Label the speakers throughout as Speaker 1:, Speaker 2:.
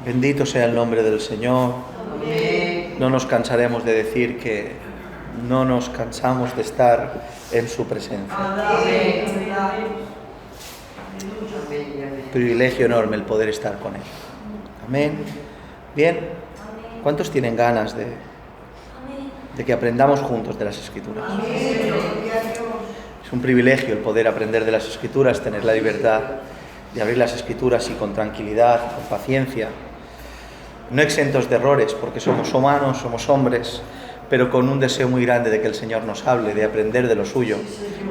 Speaker 1: Bendito sea el nombre del Señor.
Speaker 2: Amén.
Speaker 1: No nos cansaremos de decir que no nos cansamos de estar en su presencia.
Speaker 2: Amén.
Speaker 1: Privilegio enorme el poder estar con Él. Amén. Bien, ¿cuántos tienen ganas de que aprendamos juntos de las Escrituras? Es un privilegio el poder aprender de las Escrituras, tener la libertad de abrir las Escrituras y con tranquilidad, con paciencia, no exentos de errores, porque somos humanos, somos hombres, pero con un deseo muy grande de que el Señor nos hable, de aprender de lo suyo,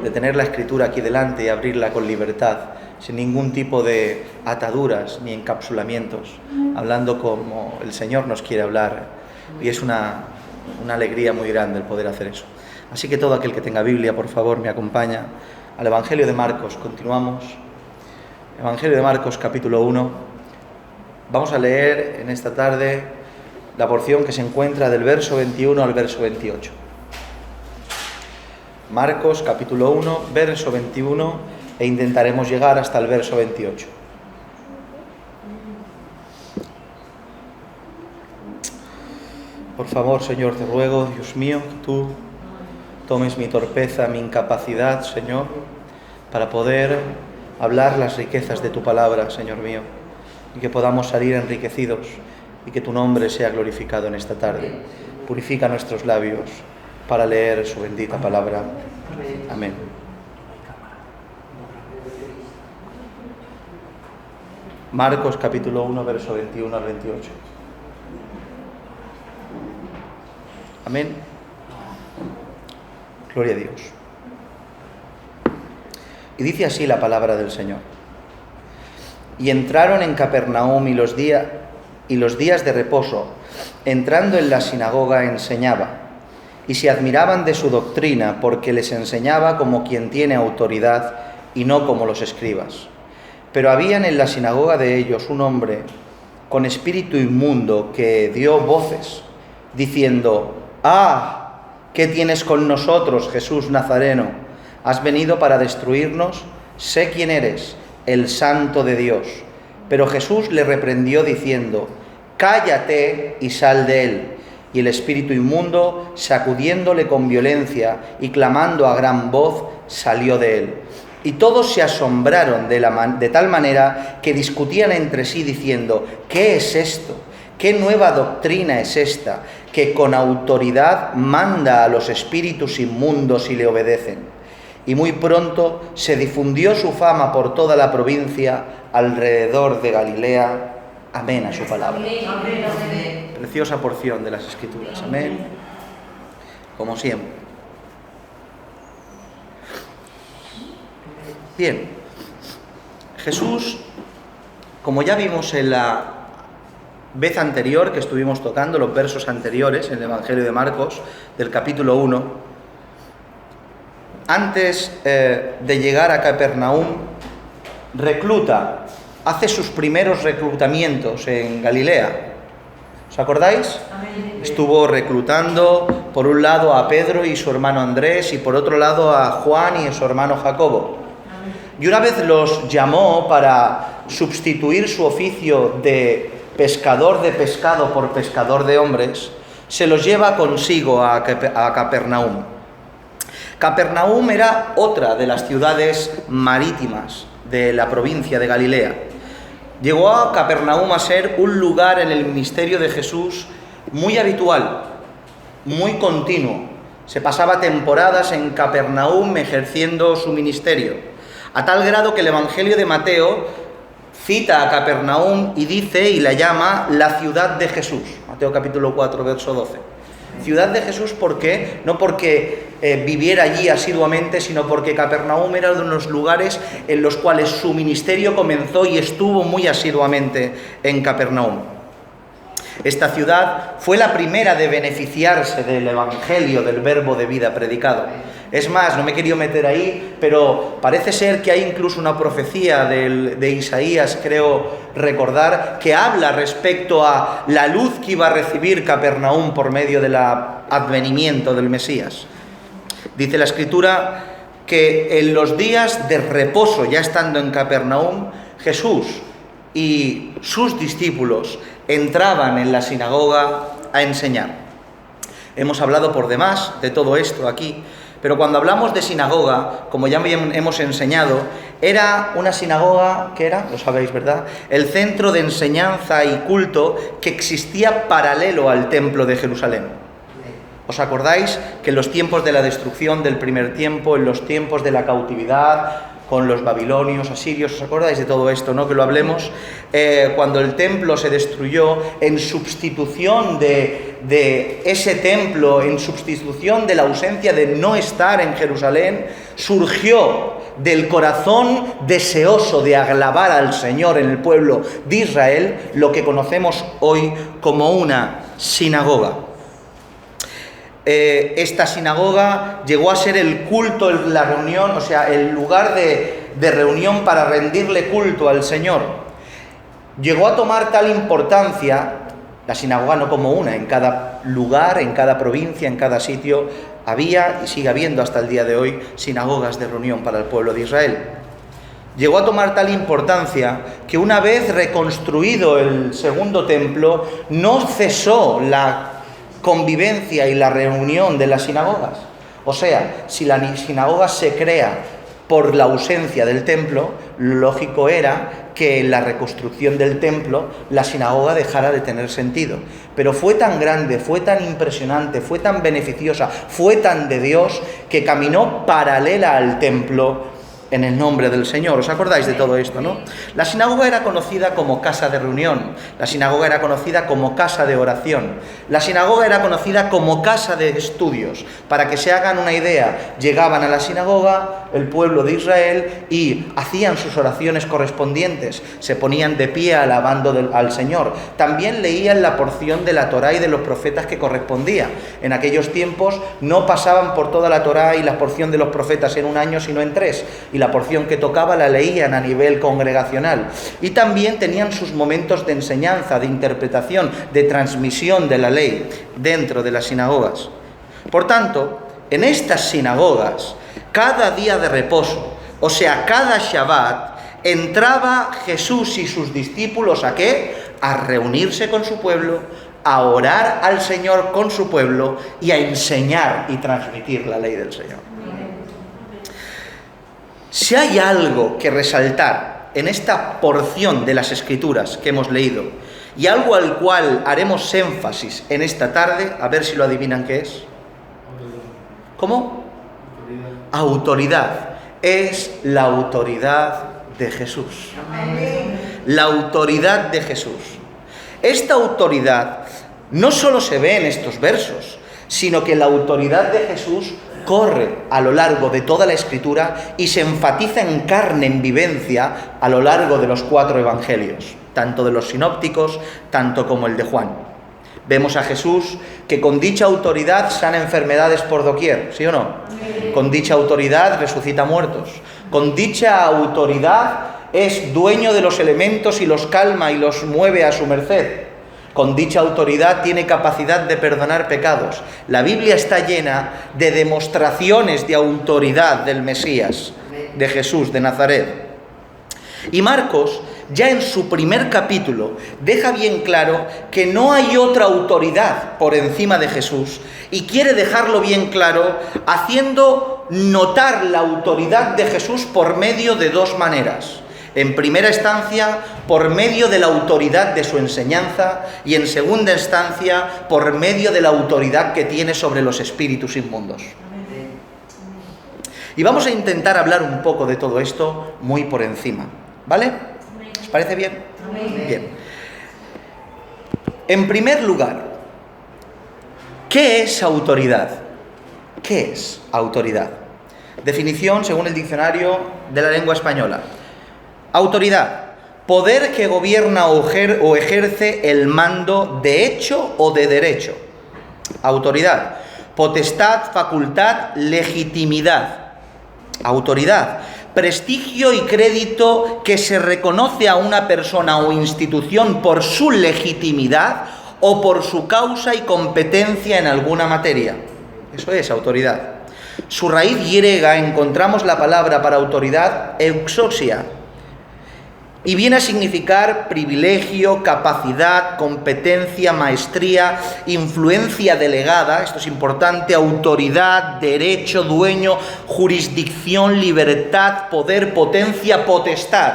Speaker 1: de tener la Escritura aquí delante y abrirla con libertad, sin ningún tipo de ataduras ni encapsulamientos, hablando como el Señor nos quiere hablar. Y es una alegría muy grande el poder hacer eso. Así que todo aquel que tenga Biblia, por favor, me acompaña al Evangelio de Marcos. Continuamos. Evangelio de Marcos, capítulo 1. Vamos a leer en esta tarde la porción que se encuentra del verso 21 al verso 28. Marcos, capítulo 1, verso 21, e intentaremos llegar hasta el verso 28. Por favor, Señor, te ruego, Dios mío, que tú tomes mi torpeza, mi incapacidad, Señor, para poder hablar las riquezas de tu palabra, Señor mío, y que podamos salir enriquecidos y que tu nombre sea glorificado en esta tarde. Purifica nuestros labios para leer su bendita palabra. Amén. Marcos capítulo 1, verso 21 al 28. Amén. Gloria a Dios. Y dice así la palabra del Señor. Y entraron en Capernaum y los días de reposo, entrando en la sinagoga, enseñaba. Y se admiraban de su doctrina, porque les enseñaba como quien tiene autoridad y no como los escribas. Pero habían en la sinagoga de ellos un hombre con espíritu inmundo que dio voces, diciendo: ¡Ah! ¿Qué tienes con nosotros, Jesús Nazareno? ¿Has venido para destruirnos? Sé quién eres, el Santo de Dios. Pero Jesús le reprendió diciendo: cállate y sal de él. Y el espíritu inmundo, sacudiéndole con violencia y clamando a gran voz, salió de él. Y todos se asombraron de tal manera que discutían entre sí diciendo: ¿qué es esto? ¿Qué nueva doctrina es esta, que con autoridad manda a los espíritus inmundos y le obedecen? Y muy pronto se difundió su fama por toda la provincia alrededor de Galilea. Amén a su palabra.
Speaker 2: Amén.
Speaker 1: Preciosa porción de las Escrituras. Amén. Como siempre. Bien. Jesús, como ya vimos en la vez anterior que estuvimos tocando, los versos anteriores en el Evangelio de Marcos, del capítulo 1, antes de llegar a Capernaum, hace sus primeros reclutamientos en Galilea. ¿Os acordáis?
Speaker 2: Amén.
Speaker 1: Estuvo reclutando por un lado a Pedro y su hermano Andrés y por otro lado a Juan y a su hermano Jacobo. Y una vez los llamó para sustituir su oficio de pescador de pescado por pescador de hombres, se los lleva consigo a Capernaum. Capernaum era otra de las ciudades marítimas de la provincia de Galilea. Llegó a Capernaum a ser un lugar en el ministerio de Jesús muy habitual, muy continuo. Se pasaba temporadas en Capernaum ejerciendo su ministerio, a tal grado que el Evangelio de Mateo cita a Capernaum y dice y la llama la ciudad de Jesús. Mateo capítulo 4, verso 12. Ciudad de Jesús, ¿por qué? No porque viviera allí asiduamente, sino porque Capernaum era uno de los lugares en los cuales su ministerio comenzó y estuvo muy asiduamente en Capernaum. Esta ciudad fue la primera de beneficiarse del Evangelio, del verbo de vida predicado. Es más, no me he querido meter ahí, pero parece ser que hay incluso una profecía de Isaías, creo recordar, que habla respecto a la luz que iba a recibir Capernaum por medio del advenimiento del Mesías. Dice la Escritura que en los días de reposo, ya estando en Capernaum, Jesús y sus discípulos entraban en la sinagoga a enseñar. Hemos hablado por demás de todo esto aquí, pero cuando hablamos de sinagoga, como ya hemos enseñado, era una sinagoga, ¿qué era? Lo sabéis, ¿verdad? El centro de enseñanza y culto que existía paralelo al templo de Jerusalén. ¿Os acordáis que en los tiempos de la destrucción del primer tiempo, en los tiempos de la cautividad, con los babilonios, asirios, ¿os acordáis de todo esto, no? Que lo hablemos. Cuando el templo se destruyó, en sustitución de ese templo, en sustitución de la ausencia de no estar en Jerusalén, surgió del corazón deseoso de alabar al Señor en el pueblo de Israel lo que conocemos hoy como una sinagoga. Esta sinagoga llegó a ser el culto, la reunión, o sea, el lugar de reunión para rendirle culto al Señor. Llegó a tomar tal importancia, la sinagoga no como una, en cada lugar, en cada provincia, en cada sitio, había y sigue habiendo hasta el día de hoy sinagogas de reunión para el pueblo de Israel. Llegó a tomar tal importancia que una vez reconstruido el segundo templo, no cesó la convivencia y la reunión de las sinagogas. O sea, si la sinagoga se crea por la ausencia del templo, lo lógico era que en la reconstrucción del templo la sinagoga dejara de tener sentido. Pero fue tan grande, fue tan impresionante, fue tan beneficiosa, fue tan de Dios, que caminó paralela al templo en el nombre del Señor. ¿Os acordáis de todo esto, no? La sinagoga era conocida como casa de reunión, la sinagoga era conocida como casa de oración, la sinagoga era conocida como casa de estudios. Para que se hagan una idea, llegaban a la sinagoga el pueblo de Israel y hacían sus oraciones correspondientes, se ponían de pie alabando al Señor. También leían la porción de la Torá y de los profetas que correspondía. En aquellos tiempos no pasaban por toda la Torá y la porción de los profetas en un año, sino en 3. Y la porción que tocaba la leían a nivel congregacional. Y también tenían sus momentos de enseñanza, de interpretación, de transmisión de la ley dentro de las sinagogas. Por tanto, en estas sinagogas, cada día de reposo, o sea, cada Shabbat, entraba Jesús y sus discípulos ¿a qué? A reunirse con su pueblo, a orar al Señor con su pueblo y a enseñar y transmitir la ley del Señor. Si hay algo que resaltar en esta porción de las Escrituras que hemos leído, y algo al cual haremos énfasis en esta tarde, a ver si lo adivinan qué es. ¿Cómo? Autoridad. Es la autoridad de Jesús. La autoridad de Jesús. Esta autoridad no solo se ve en estos versos, sino que la autoridad de Jesús corre a lo largo de toda la Escritura y se enfatiza en carne, en vivencia, a lo largo de los 4 evangelios, tanto de los sinópticos, tanto como el de Juan. Vemos a Jesús que con dicha autoridad sana enfermedades por doquier, ¿sí o no? Sí. Con dicha autoridad resucita muertos. Con dicha autoridad es dueño de los elementos y los calma y los mueve a su merced. Con dicha autoridad tiene capacidad de perdonar pecados. La Biblia está llena de demostraciones de autoridad del Mesías, de Jesús de Nazaret. Y Marcos, ya en su primer capítulo, deja bien claro que no hay otra autoridad por encima de Jesús y quiere dejarlo bien claro haciendo notar la autoridad de Jesús por medio de 2 maneras. En primera instancia, por medio de la autoridad de su enseñanza, y en segunda instancia, por medio de la autoridad que tiene sobre los espíritus inmundos. Y vamos a intentar hablar un poco de todo esto muy por encima, ¿vale? ¿Os parece bien? Bien. En primer lugar, ¿qué es autoridad? ¿Qué es autoridad? Definición según el diccionario de la lengua española. Autoridad, poder que gobierna o ejerce el mando de hecho o de derecho. Autoridad, potestad, facultad, legitimidad. Autoridad, prestigio y crédito que se reconoce a una persona o institución por su legitimidad o por su causa y competencia en alguna materia. Eso es autoridad. Su raíz griega encontramos la palabra para autoridad, euxosia, Y viene a significar privilegio, capacidad, competencia, maestría, influencia delegada, esto es importante, autoridad, derecho, dueño, jurisdicción, libertad, poder, potencia, potestad.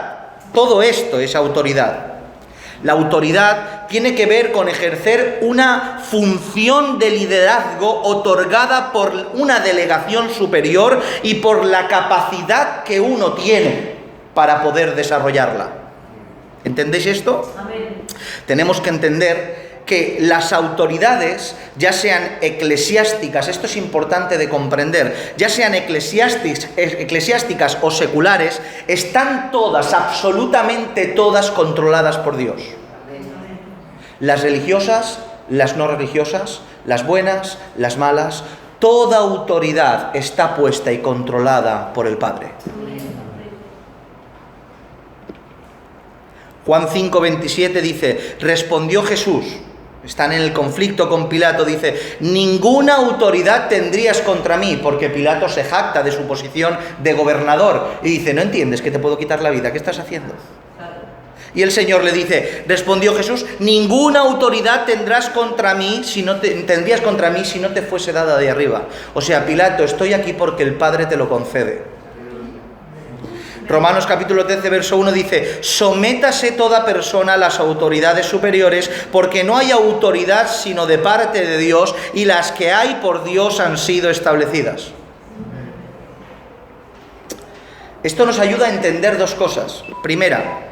Speaker 1: Todo esto es autoridad. La autoridad tiene que ver con ejercer una función de liderazgo otorgada por una delegación superior y por la capacidad que uno tiene para poder desarrollarla. ¿Entendéis esto?
Speaker 2: Amén.
Speaker 1: Tenemos que entender que las autoridades, ya sean eclesiásticas, esto es importante de comprender, ya sean eclesiásticas o seculares, están todas, absolutamente todas, controladas por Dios. Las religiosas, las no religiosas, las buenas, las malas, toda autoridad está puesta y controlada por el Padre. Juan 5:27 dice, respondió Jesús, están en el conflicto con Pilato, dice, ninguna autoridad tendrías contra mí, porque Pilato se jacta de su posición de gobernador y dice, ¿no entiendes que te puedo quitar la vida? ¿Qué estás haciendo? Y el Señor le dice, respondió Jesús, ninguna autoridad tendrías contra mí si no te fuese dada de arriba. O sea, Pilato, estoy aquí porque el Padre te lo concede. Romanos capítulo 13, verso 1 dice, sométase toda persona a las autoridades superiores, porque no hay autoridad sino de parte de Dios, y las que hay por Dios han sido establecidas. Esto nos ayuda a entender dos cosas. Primera,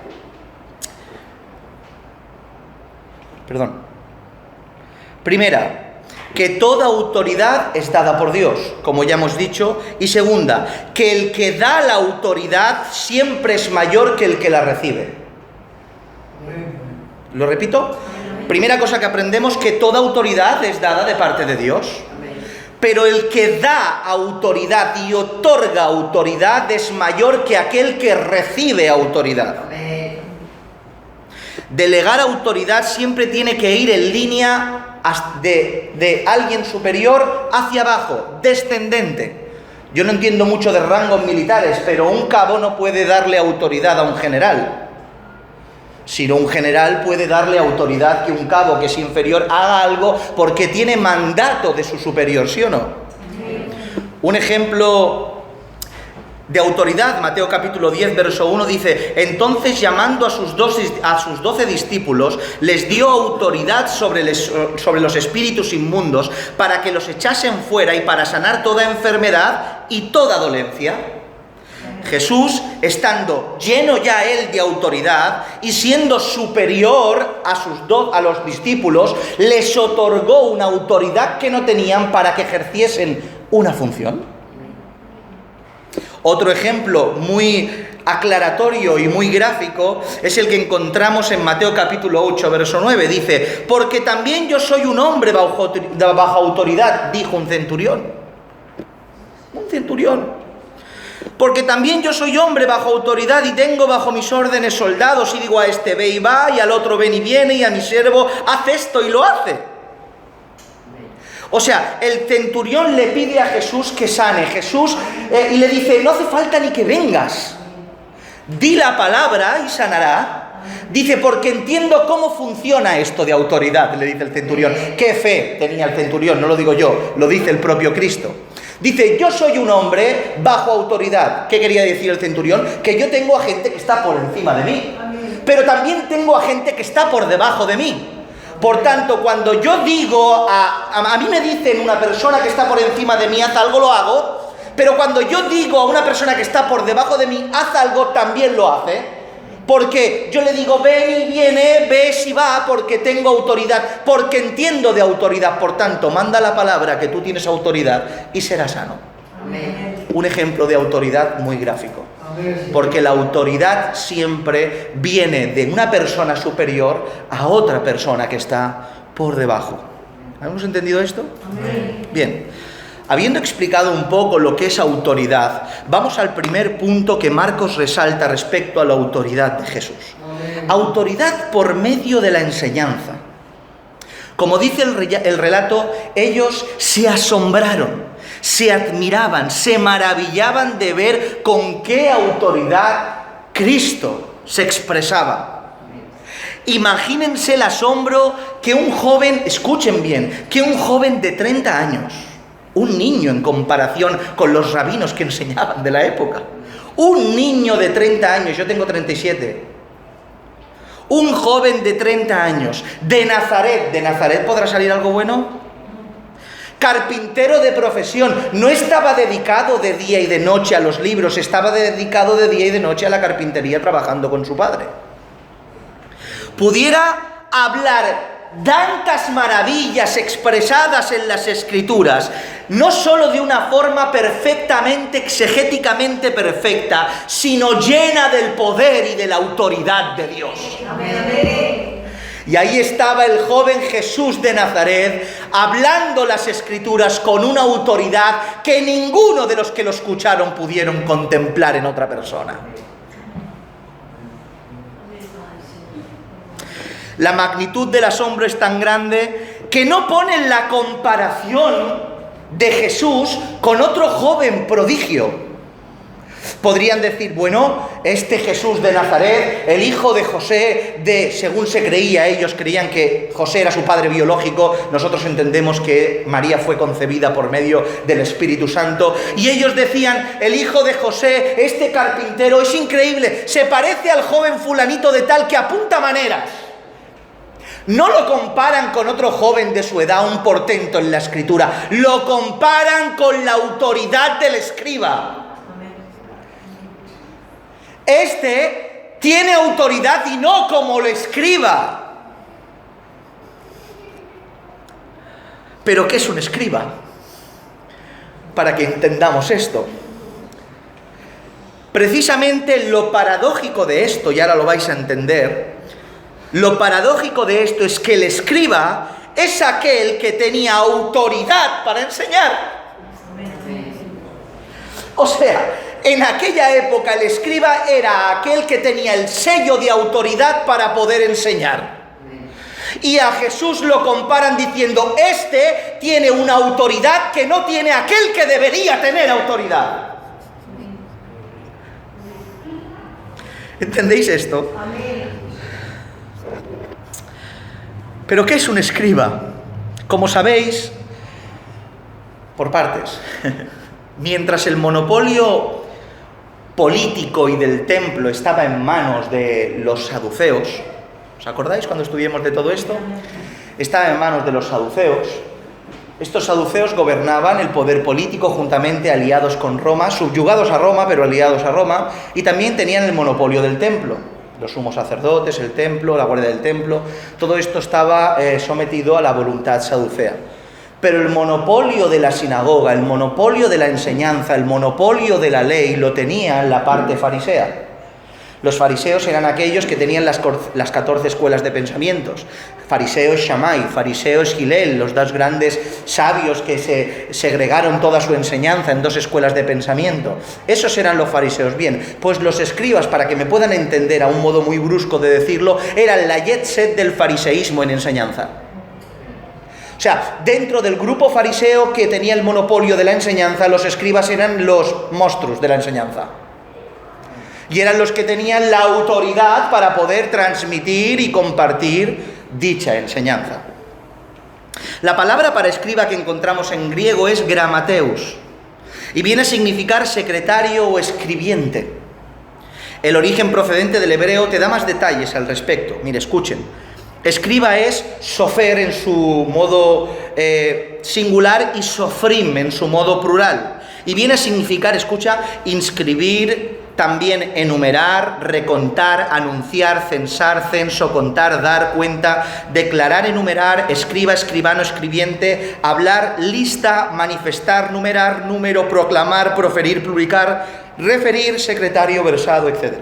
Speaker 1: que toda autoridad es dada por Dios, como ya hemos dicho. Y segunda, que el que da la autoridad siempre es mayor que el que la recibe. ¿Lo repito? Primera cosa que aprendemos, que toda autoridad es dada de parte de Dios. Pero el que da autoridad y otorga autoridad es mayor que aquel que recibe autoridad. Delegar autoridad siempre tiene que ir en línea de alguien superior hacia abajo, descendente. Yo no entiendo mucho de rangos militares, pero un cabo no puede darle autoridad a un general, sino un general puede darle autoridad que un cabo que es inferior haga algo porque tiene mandato de su superior, ¿sí o no? Un ejemplo de autoridad, Mateo capítulo 10, verso 1 dice, entonces llamando a sus 12 discípulos, les dio autoridad sobre los espíritus inmundos para que los echasen fuera y para sanar toda enfermedad y toda dolencia. Jesús, estando lleno ya él de autoridad y siendo superior a los discípulos, les otorgó una autoridad que no tenían para que ejerciesen una función. Otro ejemplo muy aclaratorio y muy gráfico es el que encontramos en Mateo capítulo 8, verso 9. Dice, porque también yo soy un hombre bajo autoridad, dijo un centurión. Un centurión. Porque también yo soy hombre bajo autoridad y tengo bajo mis órdenes soldados y digo a este ve y va y al otro ven y viene y a mi siervo haz esto y lo hace. O sea, el centurión le pide a Jesús que sane. Jesús y le dice, no hace falta ni que vengas. Di la palabra y sanará. Dice, porque entiendo cómo funciona esto de autoridad, le dice el centurión. ¿Qué fe tenía el centurión? No lo digo yo, lo dice el propio Cristo. Dice, yo soy un hombre bajo autoridad. ¿Qué quería decir el centurión? Que yo tengo a gente que está por encima de mí. Pero también tengo a gente que está por debajo de mí. Por tanto, cuando yo digo, a mí me dicen una persona que está por encima de mí, haz algo, lo hago. Pero cuando yo digo a una persona que está por debajo de mí, haz algo, también lo hace. Porque yo le digo, ven y viene, ves y va, porque tengo autoridad, porque entiendo de autoridad. Por tanto, manda la palabra que tú tienes autoridad y serás sano. Amén. Un ejemplo de autoridad muy gráfico. Porque la autoridad siempre viene de una persona superior a otra persona que está por debajo. ¿Hemos entendido esto? Amén. Bien. Habiendo explicado un poco lo que es autoridad, vamos al primer punto que Marcos resalta respecto a la autoridad de Jesús. Amén. Autoridad por medio de la enseñanza. Como dice el relato, ellos se asombraron, se admiraban, se maravillaban de ver con qué autoridad Cristo se expresaba. Imagínense el asombro que un joven, escuchen bien, que un joven de 30 años, un niño en comparación con los rabinos que enseñaban de la época, un niño de 30 años, yo tengo 37, un joven de 30 años, ¿de Nazaret podrá salir algo bueno? Carpintero de profesión, no estaba dedicado de día y de noche a los libros, estaba dedicado de día y de noche a la carpintería trabajando con su padre. Pudiera hablar tantas maravillas expresadas en las Escrituras, no solo de una forma perfectamente, exegéticamente perfecta, sino llena del poder y de la autoridad de Dios.
Speaker 2: Amén.
Speaker 1: Y ahí estaba el joven Jesús de Nazaret, hablando las Escrituras con una autoridad que ninguno de los que lo escucharon pudieron contemplar en otra persona. La magnitud del asombro es tan grande que no ponen la comparación de Jesús con otro joven prodigio. Podrían decir, bueno, este Jesús de Nazaret, el hijo de José, según se creía, ellos creían que José era su padre biológico, nosotros entendemos que María fue concebida por medio del Espíritu Santo, y ellos decían, el hijo de José, este carpintero, es increíble, se parece al joven fulanito de tal que apunta maneras. No lo comparan con otro joven de su edad, un portento en la Escritura, lo comparan con la autoridad del escriba. Este tiene autoridad y no como lo escriba. ¿Pero qué es un escriba? Para que entendamos esto. Precisamente lo paradójico de esto, y ahora lo vais a entender, lo paradójico de esto es que el escriba es aquel que tenía autoridad para enseñar. O sea, en aquella época el escriba era aquel que tenía el sello de autoridad para poder enseñar. Y a Jesús lo comparan diciendo, este tiene una autoridad que no tiene aquel que debería tener autoridad. ¿Entendéis esto? ¿Pero qué es un escriba? Como sabéis, por partes, mientras el monopolio político y del templo estaba en manos de los saduceos, ¿os acordáis cuando estudiamos de todo esto? Estaba en manos de los saduceos. Estos saduceos gobernaban el poder político juntamente aliados con Roma, subyugados a Roma, pero aliados a Roma, y también tenían el monopolio del templo. Los sumos sacerdotes, el templo, la guardia del templo, todo esto estaba sometido a la voluntad saducea. Pero el monopolio de la sinagoga, el monopolio de la enseñanza, el monopolio de la ley lo tenía la parte farisea. Los fariseos eran aquellos que tenían las 14 escuelas de pensamientos. Fariseo es Shammai, fariseo es Hillel, los dos grandes sabios que se segregaron toda su enseñanza en dos escuelas de pensamiento. Esos eran los fariseos. Bien, pues los escribas, para que me puedan entender a un modo muy brusco de decirlo, eran la jet set del fariseísmo en enseñanza. O sea, dentro del grupo fariseo que tenía el monopolio de la enseñanza, los escribas eran los monstruos de la enseñanza. Y eran los que tenían la autoridad para poder transmitir y compartir dicha enseñanza. La palabra para escriba que encontramos en griego es grammateus y viene a significar secretario o escribiente. El origen procedente del hebreo te da más detalles al respecto. Mire, escuchen. Escriba es sofer en su modo singular y sofrim en su modo plural. Y viene a significar, escucha, inscribir, también enumerar, recontar, anunciar, censar, censo, contar, dar cuenta, declarar, enumerar, escriba, escribano, escribiente, hablar, lista, manifestar, numerar, número, proclamar, proferir, publicar, referir, secretario, versado, etc.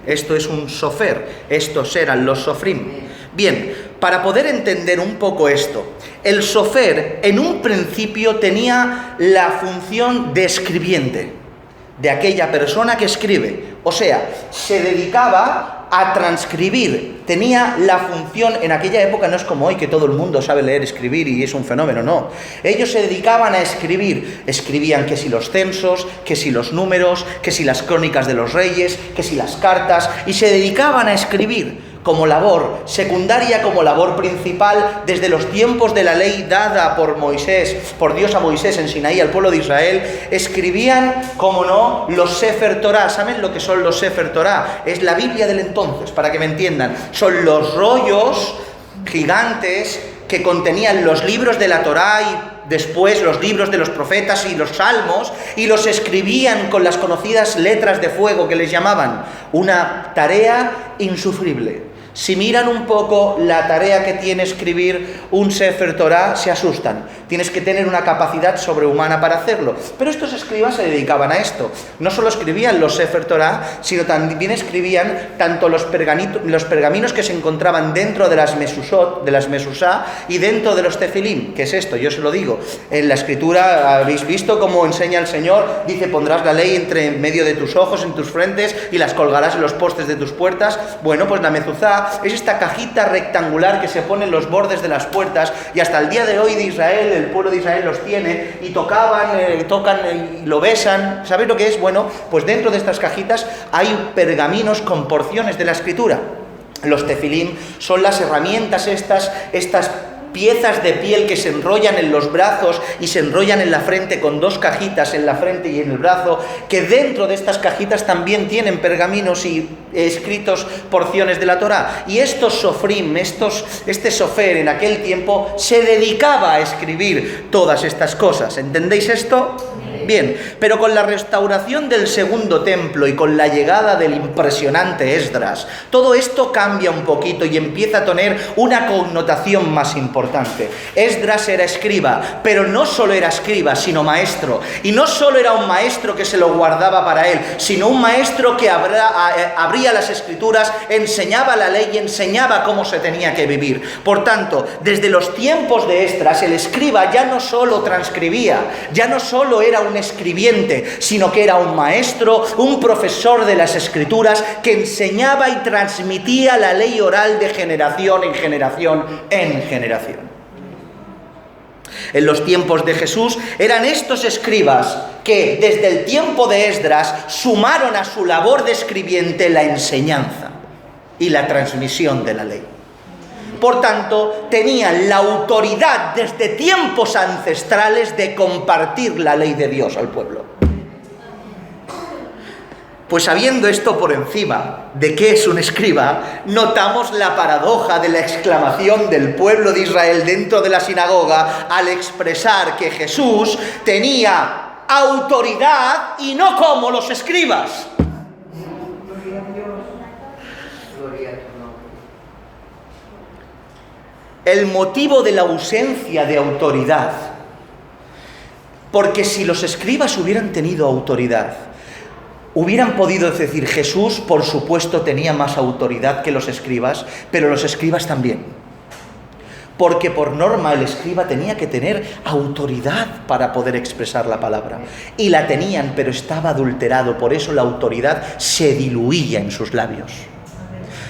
Speaker 1: Esto es un sofer, estos eran los sofrim. Bien, para poder entender un poco esto, el sofer en un principio tenía la función de escribiente, de aquella persona que escribe. O sea, se dedicaba a transcribir, tenía la función, en aquella época no es como hoy que todo el mundo sabe leer, escribir y es un fenómeno, no. Ellos se dedicaban a escribir, escribían que si los censos, que si los números, que si las crónicas de los reyes, que si las cartas, y se dedicaban a escribir como labor secundaria, como labor principal, desde los tiempos de la ley dada por Moisés, por Dios a Moisés en Sinaí al pueblo de Israel. Escribían, como no, los Sefer Torah. ¿Saben lo que son los Sefer Torah? Es la Biblia del entonces, para que me entiendan. Son los rollos gigantes que contenían los libros de la Torah y después los libros de los profetas y los salmos, y los escribían con las conocidas letras de fuego que les llamaban. Una tarea insufrible. Si miran un poco la tarea que tiene escribir un Sefer Torah, se asustan. Tienes que tener una capacidad sobrehumana para hacerlo. Pero estos escribas se dedicaban a esto. No solo escribían los Sefer Torah, sino también escribían tanto los pergaminos que se encontraban dentro de las Mesusot, de las Mesusá, y dentro de los Tefilim. ¿Qué es esto? Yo se lo digo. En la Escritura habéis visto cómo enseña el Señor. Dice, pondrás la ley entre medio de tus ojos, en tus frentes, y las colgarás en los postes de tus puertas. Bueno, pues la Mezuzá es esta cajita rectangular que se pone en los bordes de las puertas, y hasta el día de hoy de Israel, el pueblo de Israel los tiene, y tocan y lo besan. ¿Sabéis lo que es? Bueno, pues dentro de estas cajitas hay pergaminos con porciones de la Escritura. Los tefilim son las herramientas estas piezas de piel que se enrollan en los brazos y se enrollan en la frente, con dos cajitas en la frente y en el brazo, que dentro de estas cajitas también tienen pergaminos y escritos porciones de la Torá. Y estos sofrim, este sofer en aquel tiempo se dedicaba a escribir todas estas cosas. ¿Entendéis esto? Bien, pero con la restauración del segundo templo y con la llegada del impresionante Esdras, todo esto cambia un poquito y empieza a tener una connotación más importante. Esdras era escriba, pero no solo era escriba, sino maestro. Y no solo era un maestro que se lo guardaba para él, sino un maestro que abría las Escrituras, enseñaba la ley y enseñaba cómo se tenía que vivir. Por tanto, desde los tiempos de Esdras, el escriba ya no solo transcribía, ya no solo era un escribiente, sino que era un maestro, un profesor de las Escrituras que enseñaba y transmitía la ley oral de generación en generación en generación. En los tiempos de Jesús eran estos escribas que desde el tiempo de Esdras sumaron a su labor de escribiente la enseñanza y la transmisión de la ley. Por tanto, tenían la autoridad desde tiempos ancestrales de compartir la ley de Dios al pueblo. Pues sabiendo esto por encima de qué es un escriba, notamos la paradoja de la exclamación del pueblo de Israel dentro de la sinagoga al expresar que Jesús tenía autoridad y no como los escribas. El motivo de la ausencia de autoridad, porque si los escribas hubieran tenido autoridad, hubieran podido decir, Jesús por supuesto tenía más autoridad que los escribas, pero los escribas también, porque por norma el escriba tenía que tener autoridad para poder expresar la palabra, y la tenían, pero estaba adulterado, por eso la autoridad se diluía en sus labios.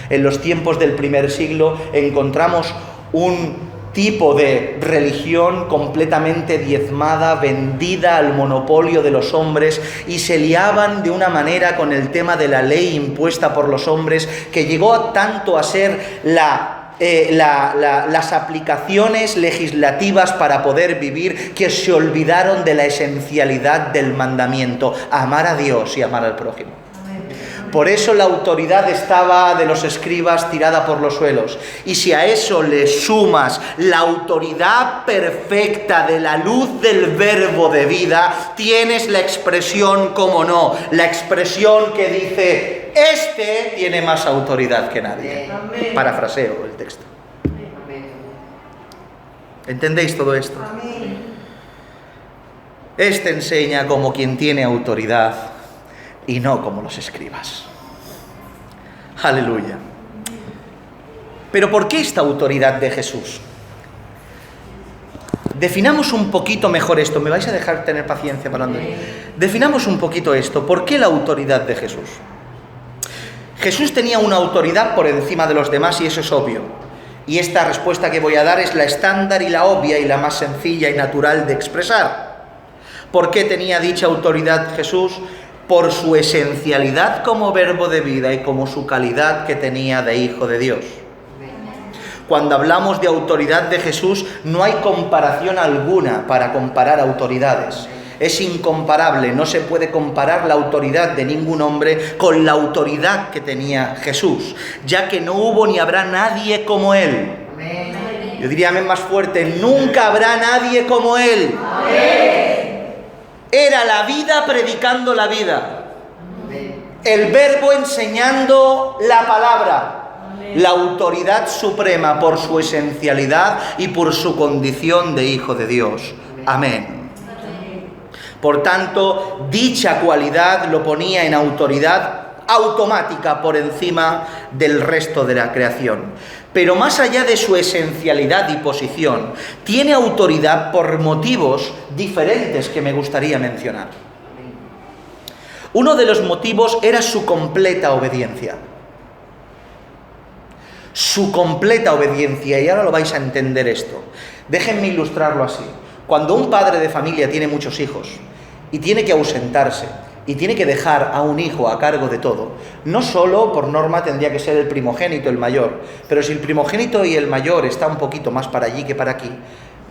Speaker 1: En los tiempos del primer siglo encontramos un tipo de religión completamente diezmada, vendida al monopolio de los hombres, y se liaban de una manera con el tema de la ley impuesta por los hombres, que llegó tanto a ser las aplicaciones legislativas para poder vivir, que se olvidaron de la esencialidad del mandamiento, amar a Dios y amar al prójimo. Por eso la autoridad estaba de los escribas tirada por los suelos. Y si a eso le sumas la autoridad perfecta de la luz del verbo de vida, tienes la expresión, como no, la expresión que dice, este tiene más autoridad que nadie.
Speaker 2: Amén.
Speaker 1: Parafraseo el texto. ¿Entendéis todo esto?
Speaker 2: Amén.
Speaker 1: Este enseña como quien tiene autoridad y no como los escribas. Aleluya. Pero ¿por qué esta autoridad de Jesús? Definamos un poquito mejor esto. ¿Me vais a dejar tener paciencia hablando? Definamos un poquito esto. ¿Por qué la autoridad de Jesús? Jesús tenía una autoridad por encima de los demás y eso es obvio. Y esta respuesta que voy a dar es la estándar y la obvia y la más sencilla y natural de expresar. ¿Por qué tenía dicha autoridad Jesús? Por su esencialidad como verbo de vida y como su calidad que tenía de Hijo de Dios. Cuando hablamos de autoridad de Jesús, no hay comparación alguna para comparar autoridades. Es incomparable, no se puede comparar la autoridad de ningún hombre con la autoridad que tenía Jesús, ya que no hubo ni habrá nadie como Él.
Speaker 2: Amén.
Speaker 1: Yo diría más fuerte, nunca habrá nadie como Él.
Speaker 2: Amén.
Speaker 1: Era la vida predicando la vida,
Speaker 2: Amén.
Speaker 1: el verbo enseñando la palabra. La autoridad suprema por su esencialidad y por su condición de Hijo de Dios. Amén. Por tanto, dicha cualidad lo ponía en autoridad automática por encima del resto de la creación. Pero más allá de su esencialidad y posición, tiene autoridad por motivos diferentes que me gustaría mencionar. Uno de los motivos era su completa obediencia. Su completa obediencia, y ahora lo vais a entender esto. Déjenme ilustrarlo así. Cuando un padre de familia tiene muchos hijos y tiene que ausentarse y tiene que dejar a un hijo a cargo de todo, no solo por norma tendría que ser el primogénito, el mayor, pero si el primogénito y el mayor está un poquito más para allí que para aquí,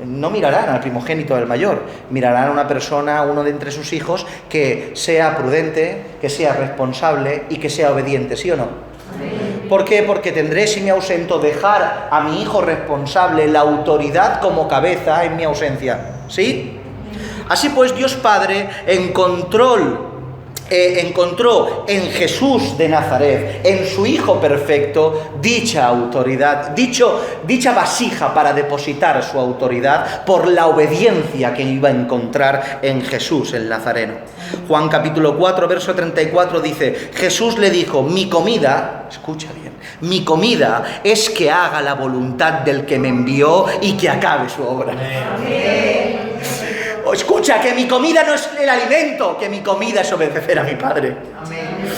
Speaker 1: no mirarán al primogénito del mayor, mirarán a una persona, uno de entre sus hijos, que sea prudente, que sea responsable y que sea obediente, ¿sí o no? ¿Por qué? Porque tendré, si me ausento, dejar a mi hijo responsable la autoridad como cabeza en mi ausencia. ¿Sí? Así pues, Dios Padre encontró en Jesús de Nazaret, en su Hijo perfecto, dicha autoridad, dicha vasija para depositar su autoridad por la obediencia que iba a encontrar en Jesús el Nazareno. Juan capítulo 4, verso 34 dice, Jesús le dijo, mi comida, escucha bien, mi comida es que haga la voluntad del que me envió y que acabe su obra.
Speaker 2: Amén.
Speaker 1: Escucha, que mi comida no es el alimento, que mi comida es obedecer a mi Padre.
Speaker 2: Amén.